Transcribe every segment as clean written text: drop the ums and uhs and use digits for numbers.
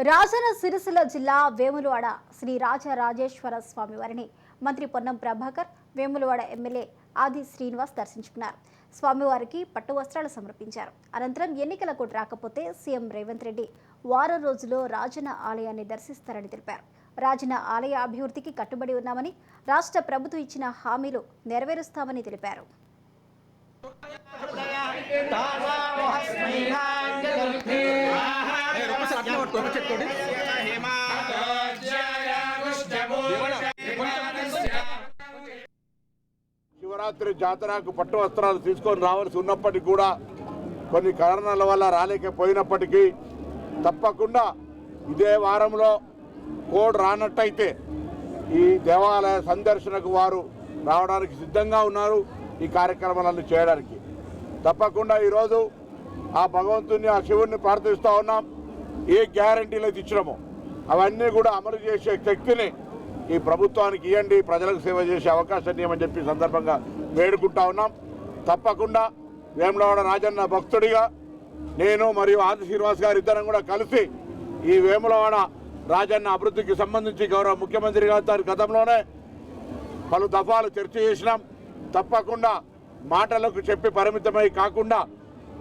రాజన్న సిరిసిల్ల జిల్లా వేములవాడ శ్రీ రాజరాజేశ్వర స్వామి వారిని మంత్రి పొన్నం ప్రభాకర్, వేములవాడ ఎమ్మెల్యే ఆది శ్రీనివాస్ దర్శించుకున్నారు. స్వామివారికి పట్టు వస్త్రాలు సమర్పించారు. అనంతరం ఎన్నికల కోడ్ రాకపోతే సీఎం రేవంత్ రెడ్డి వారం రోజుల్లో రాజన్న ఆలయాన్ని దర్శిస్తారని తెలిపారు. రాజన్న ఆలయ అభివృద్ధికి కట్టుబడి ఉన్నామని, రాష్ట్ర ప్రభుత్వం ఇచ్చిన హామీలు నెరవేరుస్తామని తెలిపారు. శివరాత్రి జాతరకు పట్టు వస్త్రాలు తీసుకొని రావాల్సి ఉన్నప్పటికీ కూడా కొన్ని కారణాల వల్ల రాలేకపోయినప్పటికీ తప్పకుండా ఇదే వారంలో కోడ్ రానట్టయితే ఈ దేవాలయ సందర్శనకు వారు రావడానికి సిద్ధంగా ఉన్నారు. ఈ కార్యక్రమాలను చేయడానికి తప్పకుండా ఈరోజు ఆ భగవంతుని, ఆ శివుణ్ణి ప్రార్థిస్తూ ఉన్నాం. ఏ గ్యారంటీలు అయితే ఇచ్చినామో అవన్నీ కూడా అమలు చేసే శక్తిని ఈ ప్రభుత్వానికి ఇవ్వండి, ప్రజలకు సేవ చేసే అవకాశాన్ని ఇవ్వమని చెప్పి సందర్భంగా వేడుకుంటా ఉన్నాం. తప్పకుండా వేములవాడ రాజన్న భక్తుడిగా నేను మరియు ఆది శ్రీనివాస్ గారు ఇద్దరం కూడా కలిసి ఈ వేములవాడ రాజన్న అభివృద్ధికి సంబంధించి గౌరవ ముఖ్యమంత్రి గారి గతంలోనే పలు దఫాలు చర్చ చేసినాం. తప్పకుండా మాటలకు చెప్పి పరిమితమై కాకుండా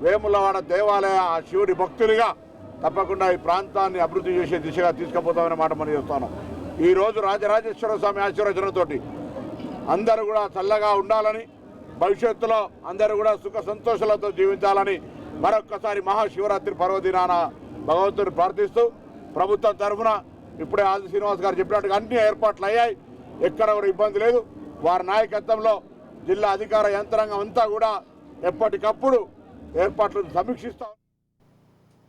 వేములవాడ దేవాలయ ఆ శివుడి భక్తులుగా తప్పకుండా ఈ ప్రాంతాన్ని అభివృద్ధి చేసే దిశగా తీసుకుపోతామనే మాట మనం చెప్తాను. ఈరోజు రాజరాజేశ్వర స్వామి ఆశీర్వచనంతో అందరూ కూడా చల్లగా ఉండాలని, భవిష్యత్తులో అందరూ కూడా సుఖ సంతోషాలతో జీవించాలని మరొక్కసారి మహాశివరాత్రి పర్వదినాన భగవంతుని ప్రార్థిస్తూ ప్రభుత్వం తరఫున ఇప్పుడే ఆది శ్రీనివాస్ గారు చెప్పినట్టుగా అన్ని ఏర్పాట్లు అయ్యాయి. ఎక్కడ కూడా ఇబ్బంది లేదు. వారి నాయకత్వంలో జిల్లా అధికార యంత్రాంగం అంతా కూడా ఎప్పటికప్పుడు ఏర్పాట్లను సమీక్షిస్తాం.